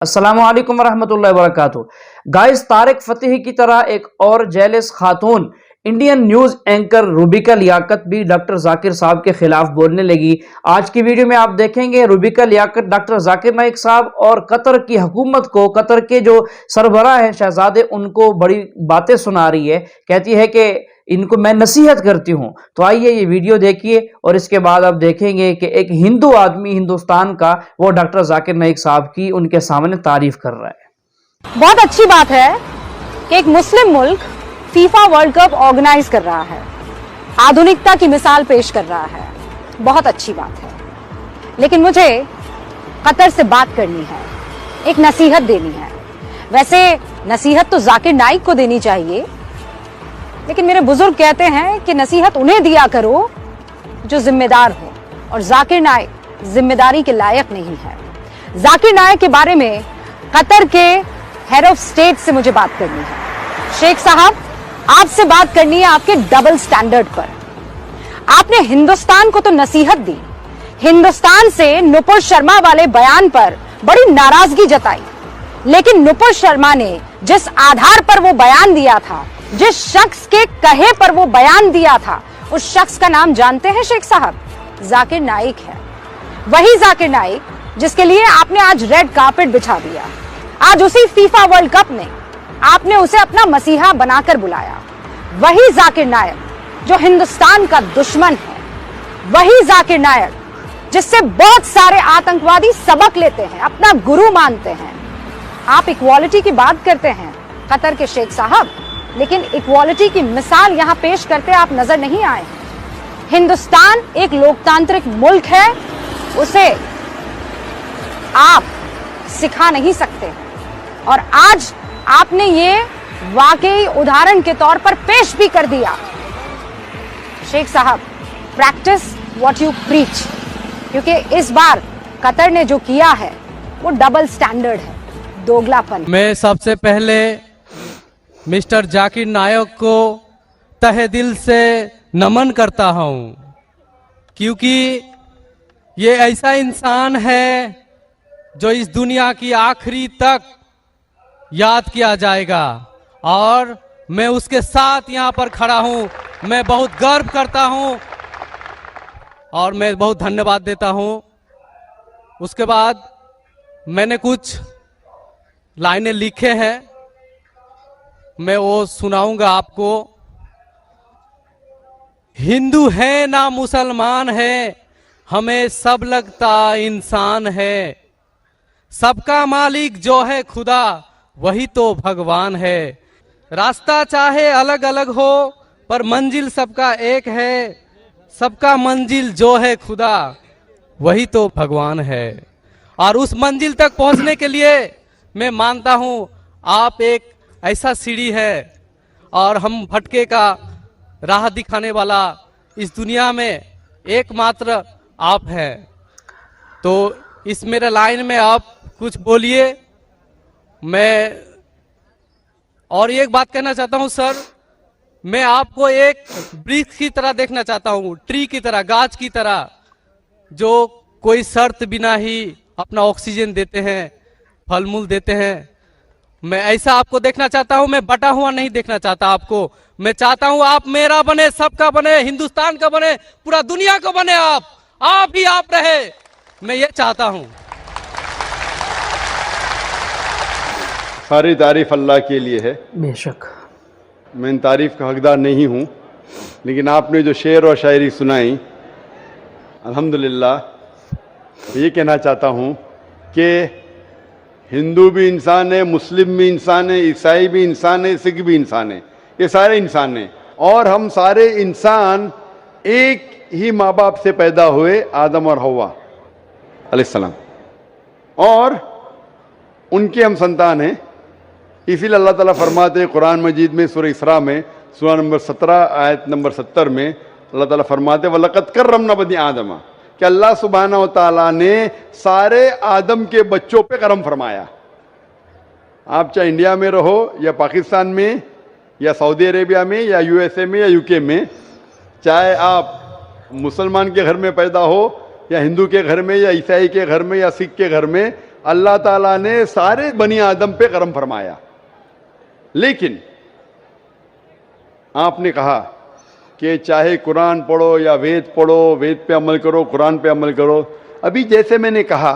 अस्सलामु अलैकुम वरहमतुल्लाहि वबरकातुहू। गाइस, तारिक फतेही की तरह एक और जेलस खातून Indian news anchor Rubika Liaquat भी डॉक्टर जाकिर साहब के खिलाफ बोलने लगी। आज की वीडियो में आप देखेंगे रूबिका लियाकत डॉक्टर जाकिर नाइक साहब और कतर की हुकूमत को, कतर के जो सरबराह हैं शहजादे, उनको बड़ी बातें सुना रही है। कहती है कि इनको मैं नसीहत करती हूं। तो आइए ये वीडियो देखिए और इसके बाद आप देखेंगे कि एक हिंदू आदमी हिंदुस्तान का, वो डॉक्टर जाकिर नाइक साहब की उनके सामने तारीफ कर रहा है। बहुत अच्छी बात है कि एक मुस्लिम मुल्क फीफा वर्ल्ड कप ऑर्गेनाइज कर रहा है, आधुनिकता की मिसाल पेश कर रहा है। बहुत अच्छी बात है, लेकिन मुझे कतर से बात करनी है, एक नसीहत देनी है। वैसे नसीहत तो जाकिर नाइक को देनी चाहिए, लेकिन मेरे बुजुर्ग कहते हैं कि नसीहत उन्हें दिया करो जो जिम्मेदार हो, और जाकिर नाइक जिम्मेदारी के लायक नहीं है। जाकिर नाइक के बारे में कतर के हेड ऑफ स्टेट से मुझे बात करनी है। शेख साहब, आपसे बात करनी है आपके डबल स्टैंडर्ड पर। आपने हिंदुस्तान को तो नसीहत दी, हिंदुस्तान से नुपुर शर्मा वाले बयान पर बड़ी नाराजगी जताई, लेकिन नुपुर शर्मा ने जिस आधार पर वो बयान दिया था, जिस शख्स के कहे पर वो बयान दिया था, उस शख्स का नाम जानते हैं शेख साहब? जाकिर नाइक है। वही जाकिर नाइक जिसके लिए आपने आज रेड कार्पेट बिछा दिया। आज उसी फीफा वर्ल्ड कप में आपने उसे अपना मसीहा बनाकर बुलाया। वही जाकिर नाइक जो हिंदुस्तान का दुश्मन है, वही जाकिर नाइक जिससे बहुत सारे आतंकवादी सबक लेते हैं, अपना गुरु मानते हैं। आप इक्वालिटी की बात करते हैं कतर के शेख साहब, लेकिन इक्वालिटी की मिसाल यहां पेश करते आप नजर नहीं आए। हिंदुस्तान एक लोकतांत्रिक मुल्क है, उसे आप सिखा नहीं सकते, और आज आपने ये वाकई उदाहरण के तौर पर पेश भी कर दिया। शेख साहब, प्रैक्टिस व्हाट यू प्रीच, क्योंकि इस बार कतर ने जो किया है वो डबल स्टैंडर्ड है, दोगलापन। मैं सबसे पहले मिस्टर जाकिर नाइक को तहे दिल से नमन करता हूं, क्योंकि ये ऐसा इंसान है जो इस दुनिया की आखिरी तक याद किया जाएगा, और मैं उसके साथ यहाँ पर खड़ा हूँ। मैं बहुत गर्व करता हूँ और मैं बहुत धन्यवाद देता हूँ। उसके बाद मैंने कुछ लाइनें लिखे हैं, मैं वो सुनाऊंगा आपको। हिंदू है ना मुसलमान है, हमें सब लगता इंसान है। सबका मालिक जो है खुदा, वही तो भगवान है। रास्ता चाहे अलग अलग हो, पर मंजिल सबका एक है। सबका मंजिल जो है खुदा, वही तो भगवान है। और उस मंजिल तक पहुंचने के लिए मैं मानता हूं आप एक ऐसा सीढ़ी है, और हम भटके का राह दिखाने वाला इस दुनिया में एकमात्र आप हैं। तो इस मेरे लाइन में आप कुछ बोलिए। मैं और एक बात कहना चाहता हूं सर, मैं आपको एक वृक्ष की तरह देखना चाहता हूं, ट्री की तरह, गाछ की तरह, जो कोई शर्त बिना ही अपना ऑक्सीजन देते हैं, फल मूल देते हैं। मैं ऐसा आपको देखना चाहता हूं, मैं बटा हुआ नहीं देखना चाहता आपको। मैं चाहता हूं आप मेरा बने, सबका बने, हिंदुस्तान का बने, पूरा दुनिया का बने। आप ही आप रहे, मैं ये चाहता हूं। सारी तारीफ अल्लाह के लिए है। बेशक मैं इन तारीफ का हकदार नहीं हूँ, लेकिन आपने जो शेर और शायरी सुनाई, अल्हम्दुलिल्लाह। ये कहना चाहता हूँ कि हिंदू भी इंसान है, मुस्लिम भी इंसान है, ईसाई भी इंसान है, सिख भी इंसान है। ये सारे इंसान हैं, और हम सारे इंसान एक ही माँ बाप से पैदा हुए, आदम और हव्वा अलैहिस्सलाम, और उनके हम संतान हैं। इसीलिए अल्लाह ताला फरमाते हैं कुरान मजीद में, सूरह इसरा में, सूरा नंबर 17 आयत नंबर 70 में अल्लाह ताला फरमाते हैं वलक़द कर्रमना बनी आदम, कि अल्लाह सुब्हानहू व तआला ने सारे आदम के बच्चों पे करम फरमाया। आप चाहे इंडिया में रहो, या पाकिस्तान में, या सऊदी अरेबिया में, या यूएसए में, या यूके में, चाहे आप मुसलमान के घर में पैदा हो, या हिंदू के घर में, या ईसाई के घर में, या सिख के घर में, अल्लाह ताला ने सारे बनी आदम पे करम फरमाया। लेकिन आपने कहा कि चाहे कुरान पढ़ो या वेद पढ़ो, वेद पे अमल करो, कुरान पे अमल करो। अभी जैसे मैंने कहा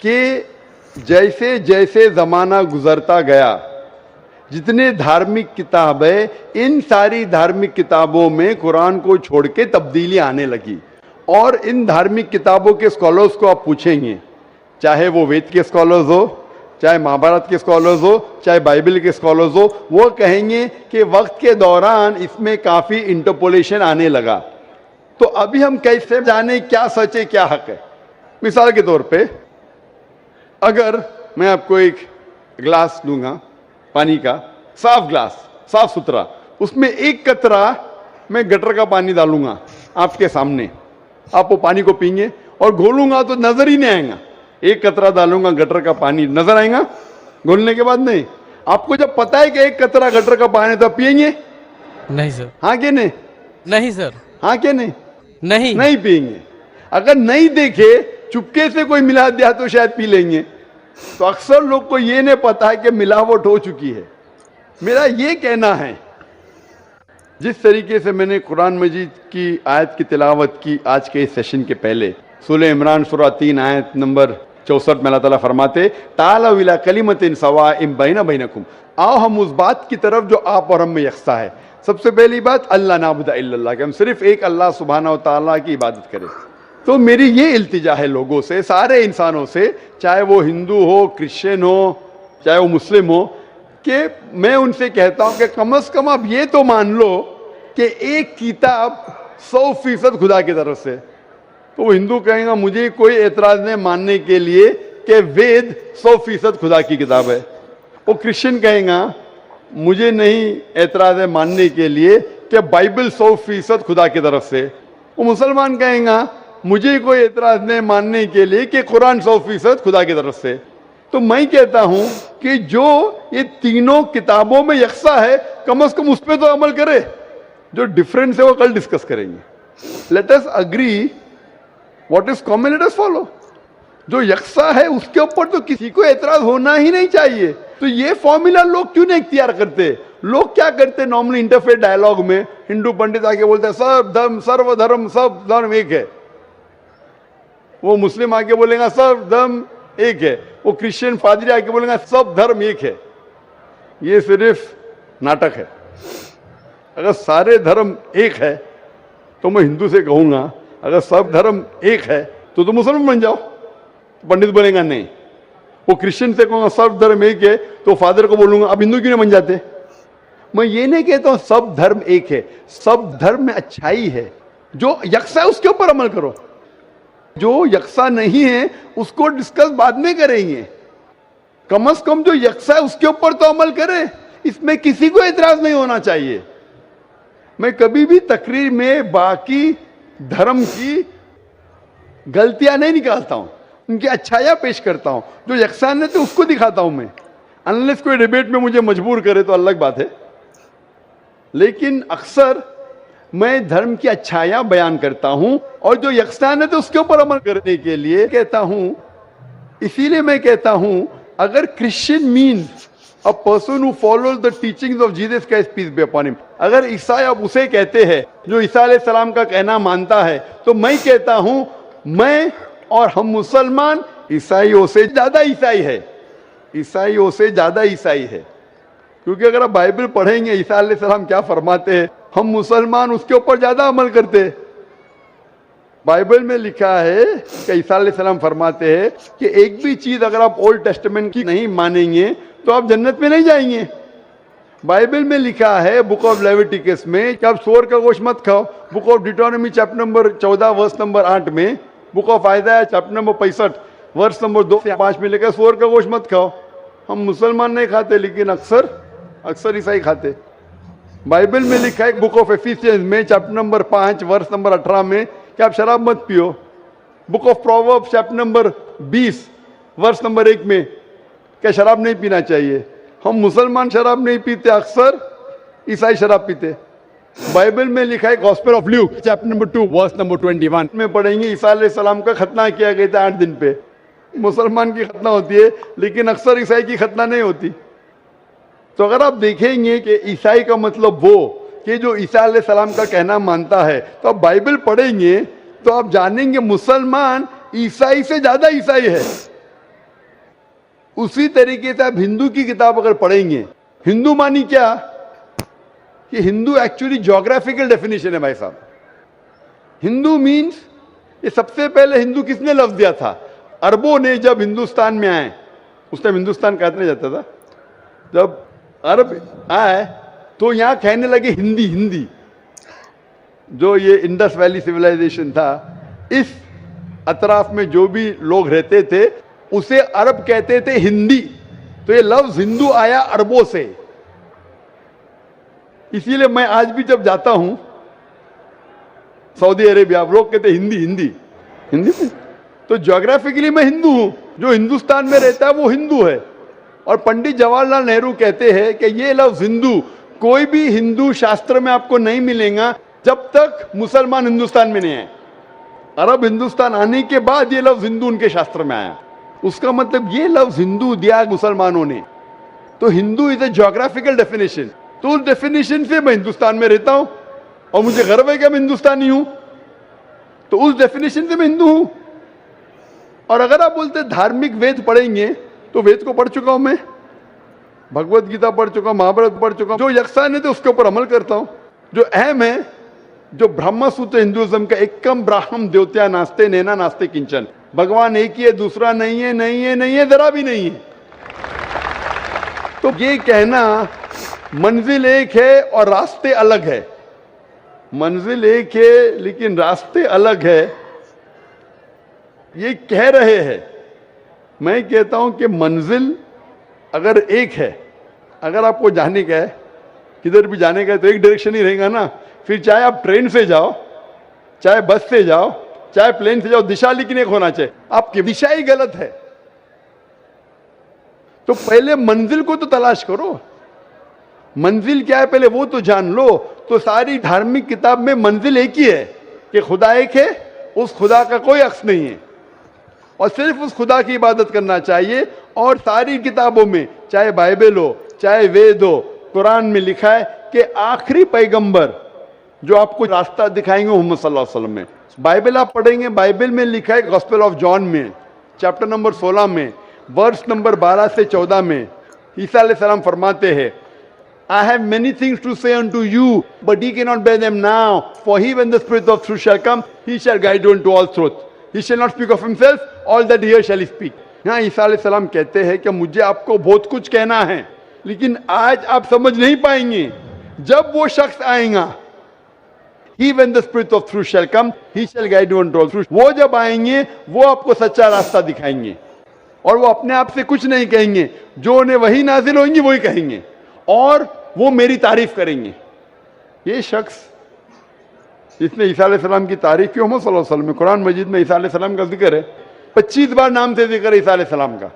कि जैसे जैसे ज़माना गुजरता गया, जितने धार्मिक किताब है, इन सारी धार्मिक किताबों में कुरान को छोड़ के तब्दीली आने लगी। और इन धार्मिक किताबों के स्कॉलर्स को आप पूछेंगे, चाहे वो वेद के स्कॉलर्स हो, चाहे महाभारत के स्कॉलर्स हो, चाहे बाइबल के स्कॉलर्स हो, वो कहेंगे कि वक्त के दौरान इसमें काफ़ी इंटरपोलेशन आने लगा। तो अभी हम कैसे जाने क्या सच है क्या हक है? मिसाल के तौर पे अगर मैं आपको एक ग्लास दूंगा पानी का, साफ ग्लास, साफ सुथरा, उसमें एक कतरा मैं गटर का पानी डालूंगा आपके सामने, आप वो पानी को पीएंगे और घोलूंगा तो नजर ही नहीं आएगा। एक कतरा डालूंगा गटर का पानी, नजर आएगा घोलने के बाद? नहीं। आपको जब पता है कि एक कतरा गटर का पानी, तो पिएंगे? नहीं सर। हाँ कि नहीं? नहीं सर। हाँ कि नहीं? नहीं। नहीं पिएंगे। अगर नहीं देखे, चुपके से कोई मिला दिया तो शायद पी लेंगे। तो अक्सर लोग को ये नहीं पता है कि मिलावट हो चुकी है। मेरा ये कहना है, जिस तरीके से मैंने कुरान मजीद की आयत की तिलावत की आज के इस सेशन के पहले, सूरह इमरान सूरा 3 आयत नंबर 64 में अल्लाह ताला फरमाते, तालू इला कलिमतिन सवाइम बैना बैनकुम, आओ हम उस बात की तरफ जो आप और हम में यकसा है। सबसे पहली बात, अल्लाह नाबुदा इल्लल्लाह, कि हम सिर्फ एक अल्लाह सुब्हानहू व तआला की इबादत करें। तो मेरी ये इल्तिजा है लोगों से, सारे इंसानों से, चाहे वो हिंदू हो, क्रिश्चियन हो, चाहे वो मुस्लिम हो, कि मैं उनसे कहता हूं कि कम से कम आप ये तो मान लो कि एक किताब 100% खुदा की तरफ से। तो वो हिंदू कहेगा मुझे कोई एतराज नहीं मानने के लिए कि वेद 100% खुदा की किताब है। वो क्रिश्चियन कहेगा मुझे नहीं एतराज है मानने के लिए कि बाइबल 100% खुदा की तरफ से। वो मुसलमान कहेगा मुझे कोई एतराज नहीं मानने के लिए कि कुरान 100% खुदा की तरफ से। तो मैं कहता हूं कि जो ये तीनों किताबों में यकसा है, कम से कम उस पर तो अमल करे। जो डिफरेंस है वो कल डिस्कस करेंगे। Let us agree what is common, let us follow. जो यकसा है उसके ऊपर तो किसी को एतराज होना ही नहीं चाहिए। तो ये फॉर्मूला लोग क्यों नहीं इख्तियार करते? लोग क्या करते नॉर्मली इंटरफेथ डायलॉग में, हिंदू पंडित आके बोलते हैं सब धर्म सर्वधर्म सब धर्म एक है, वो मुस्लिम आके बोलेगा सब धर्म एक है, वो क्रिश्चियन पादरी आके बोलेगा सब धर्म एक है। ये सिर्फ नाटक है। अगर सारे धर्म एक है तो मैं हिंदू से कहूंगा अगर सब धर्म एक है तो मुसलमान बन जाओ। पंडित बोलेगा नहीं। वो क्रिश्चियन से कहूंगा सब धर्म एक है तो फादर को बोलूंगा अब हिंदू क्यों नहीं बन जाते? मैं ये नहीं कहता हूं सब धर्म एक है, सब धर्म में अच्छाई है। जो यकसा है उसके ऊपर अमल करो, जो यकसा नहीं है उसको डिस्कस बाद में करेंगे। कम से कम जो यकसा है उसके ऊपर तो अमल करें। इसमें किसी को एतराज नहीं होना चाहिए। मैं कभी भी तकरीर में बाकी धर्म की गलतियां नहीं निकालता हूं, उनकी अच्छाइयां पेश करता हूं। जो यकसान है तो उसको दिखाता हूं मैं। अनलेस कोई डिबेट में मुझे मजबूर करे तो अलग बात है, लेकिन अक्सर मैं धर्म की अच्छाइयां बयान करता हूं और जो यकसान है तो उसके ऊपर अमल करने के लिए कहता हूं। इसीलिए मैं कहता हूं अगर Christian means a person who follows the teachings of Jesus Christ peace be upon him, अगर ईसाई आप उसे कहते हैं जो ईसा अलैहि सलाम का कहना मानता है, तो मैं कहता हूं मैं और हम मुसलमान ईसाइयों से ज्यादा ईसाई है, ईसाइयों से ज्यादा ईसाई है। क्योंकि अगर आप बाइबल पढ़ेंगे ईसा अलैहि सलाम क्या फरमाते हैं, हम मुसलमान उसके ऊपर ज्यादा अमल करते हैं। बाइबल में लिखा है कि ईसा अलैहि सलाम फरमाते हैं कि एक भी चीज अगर आप ओल्ड टेस्टामेंट की नहीं मानेंगे तो आप जन्नत में नहीं जाएंगे। बाइबल में लिखा है बुक ऑफ लेविटिकस में कि आप सूअर का गोश्त मत खाओ। Book of Deuteronomy chapter number 14 verse number 8 में, book of Isaiah chapter number 65 verse number 2 से 5 में लिखा है सूअर का गोश्त मत खाओ। हम मुसलमान नहीं खाते लेकिन अक्सर ईसाई खाते। बाइबल में लिखा है बुक ऑफ एफिसियंस में चैप्टर नंबर 5 वर्स नंबर 18 में कि आप शराब मत पियो। Book of proverbs chapter number 20 verse number 1 में क्या शराब नहीं पीना चाहिए। हम मुसलमान शराब नहीं पीते, अक्सर ईसाई शराब पीते। बाइबल में लिखा है gospel of Luke chapter number 2 verse number 21 में पढ़ेंगे ईसा अलैहि सलाम का खतना किया गया था 8 दिन पे। मुसलमान की खतना होती है, लेकिन अक्सर ईसाई की खतना नहीं होती। तो अगर आप देखेंगे कि ईसाई का मतलब वो कि जो ईसा अलैहिस्सलाम का कहना मानता है, तो आप बाइबल पढ़ेंगे तो आप जानेंगे मुसलमान ईसाई से ज्यादा ईसाई है। उसी तरीके से आप हिंदू की किताब अगर पढ़ेंगे, हिंदू मानी क्या कि हिंदू एक्चुअली ज्योग्राफिकल डेफिनेशन है भाई साहब। हिंदू मीन्स, ये सबसे पहले हिंदू किसने लफ्ज दिया था? अरबों ने जब हिंदुस्तान में आए, उस टाइम हिंदुस्तान कहने जाता था, जब अरब आए तो यहां कहने लगे हिंदी। हिंदी जो ये इंडस वैली सिविलाइजेशन था, इस अतराफ में जो भी लोग रहते थे उसे अरब कहते थे हिंदी। तो ये लफ्ज हिंदू आया अरबों से। इसीलिए मैं आज भी जब जाता हूं सऊदी अरेबिया, लोग कहते हिंदी हिंदी हिंदी में, तो ज्योग्राफिकली मैं हिंदू हूं। जो हिंदुस्तान में रहता है वो हिंदू है। और पंडित जवाहरलाल नेहरू कहते हैं कि ये लफ्ज हिंदू कोई भी हिंदू शास्त्र में आपको नहीं मिलेगा जब तक मुसलमान हिंदुस्तान में नहीं आए। अरब हिंदुस्तान आने के बाद ये लफ्ज हिंदू उनके शास्त्र में आया। उसका मतलब ये लफ्ज हिंदू दिया मुसलमानों ने। तो Hindu is a geographical definition. तो उस डेफिनेशन से मैं हिंदुस्तान में रहता हूं और मुझे गर्व है कि मैं हिंदुस्तानी हूं। तो उस डेफिनेशन से मैं हिंदू हूं। और अगर आप बोलते धार्मिक वेद पढ़ेंगे, तो वेद को पढ़ चुका हूं मैं, भगवत गीता पढ़ चुका हूं, महाभारत पढ़ चुका हूं। जो यक्षान है तो उसके ऊपर अमल करता हूं। जो अहम है, जो ब्रह्म सूत्र हिंदुइज्म का एकम ब्राह्मण द्योत्या नास्ते नैना नास्ते किंचन, भगवान एक ही है, दूसरा नहीं है, नहीं है, नहीं है, जरा भी नहीं है। तो ये कहना मंजिल एक है और रास्ते अलग है। मंजिल एक है लेकिन रास्ते अलग है, ये कह रहे हैं। मैं कहता हूं कि मंजिल अगर एक है, अगर आपको जाने का है, किधर भी जाने का है, तो एक डायरेक्शन ही रहेगा ना। फिर चाहे आप ट्रेन से जाओ, चाहे बस से जाओ, चाहे प्लेन से जाओ, दिशा लेकिन एक होना चाहिए। आपकी दिशा ही गलत है। तो पहले मंजिल को तो तलाश करो। मंजिल क्या है पहले वो तो जान लो। तो सारी धार्मिक किताब में मंजिल एक ही है कि खुदा एक है, उस खुदा का कोई अक्स नहीं है और सिर्फ उस खुदा की इबादत करना चाहिए। और सारी किताबों में, चाहे बाइबल हो, चाहे वेद हो, कुरान में लिखा है कि आखिरी पैगंबर जो आपको रास्ता दिखाएंगे मोहम्मद सल्लल्लाहु अलैहि वसल्लम में। बाइबल आप पढ़ेंगे, बाइबल में लिखा है गॉस्पेल ऑफ जॉन में चैप्टर नंबर 16 में वर्स नंबर 12 से 14 में ईसा अलैहिस्सलाम फरमाते हैं, I have many things to say unto you, but ye cannot bear them now. For he, when the Spirit of truth shall come, he shall guide you into all truth. He shall not speak of himself, all that he hears shall he speak. यहाँ ईसा अलैहिस्सलाम कहते हैं कि मुझे आपको बहुत कुछ कहना है, लेकिन आज आप समझ नहीं पाएंगे। जब वो शख्स आएगा, he when the Spirit of truth shall come, he shall guide you into all truth. वो जब आएंगे, वो आपको सच्चा रास्ता दिखाएंगे और वो अपने आप से कुछ नहीं कहेंगे। जो उन्हें वही नाजिल होंगी वही कहेंगे और वो मेरी तारीफ करेंगे। ये शख्स इसने ईसा अलैहिस्सलाम की तारीफ की मोहम्मद सल्लल्लाहु अलैहि वसल्लम में। कुरान मजीद में ईसा अलैहिस्सलाम का जिक्र है, 25 बार नाम से जिक्र है ईसा अलैहिस्सलाम का।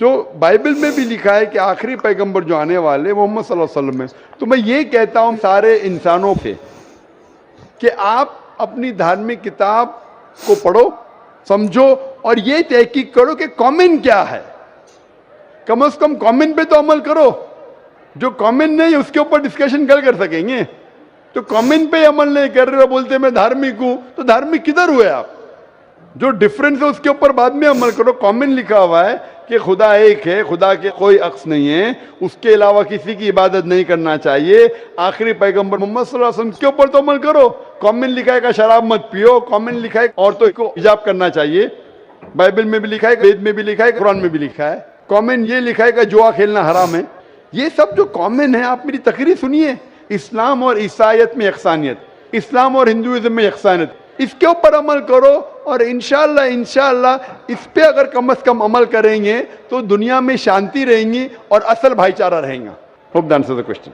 तो बाइबल में भी लिखा है कि आखिरी पैगंबर जो आने वाले मोहम्मद सल्लल्लाहु अलैहि वसल्लम में। तो मैं ये कहता हूं सारे इंसानों से कि आप अपनी धार्मिक किताब को पढ़ो, समझो और ये तहकीक करो कि कॉमन क्या है। कम से कम कॉमन पे तो अमल करो। जो कॉमन नहीं है उसके ऊपर डिस्कशन कल कर सकेंगे। तो कॉमन पे अमल नहीं कर रहे हो, बोलते मैं धार्मिक हूं, तो धार्मिक किधर हुए आप? जो डिफरेंस है उसके ऊपर बाद में अमल करो। कॉमन लिखा हुआ है कि खुदा एक है, खुदा के कोई अक्स नहीं है, उसके अलावा किसी की इबादत नहीं करना चाहिए। आखिरी पैगंबर मोहम्मद सल्लल्लाहु अलैहि वसल्लम के ऊपर तो अमल करो। कॉमन लिखा है कि शराब मत पियो, कॉमन लिखा है औरतों को हिजाब करना चाहिए, बाइबल में भी लिखा है, वेद में भी लिखा है, कुरान में भी लिखा है। कॉमन ये लिखा है कि जुआ खेलना हराम है। ये सब जो कॉमन है, आप मेरी तकरीर सुनिए। इस्लाम और ईसाईयत में यकसानियत, इस्लाम और हिंदुइज्म में यकसानियत, इसके ऊपर अमल करो और इंशाअल्लाह इस पे अगर कम से कम अमल करेंगे तो दुनिया में शांति रहेंगी और असल भाईचारा रहेगा। Hope that answers the question.